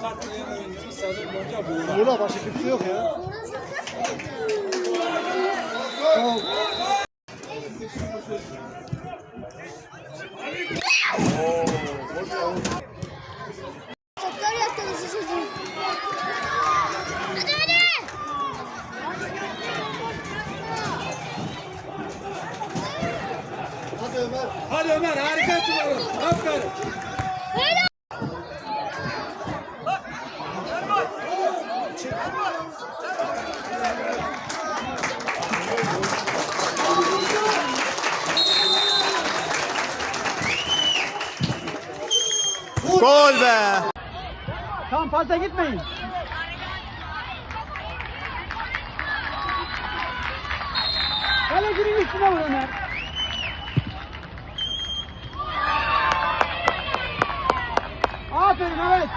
katlayan oyuncu sezon boyunca buğra. Buğra başka kimse yok ya. Tamam. Toplar yaptınız çocuğum. Hadi hadi. Hadi Ömer. Hadi Ömer harikasın oğlum. Aferin. Helal. Gol be. Tamam fazla gitmeyin. Kalecinin üstüne vur Ömer. Aferin evet.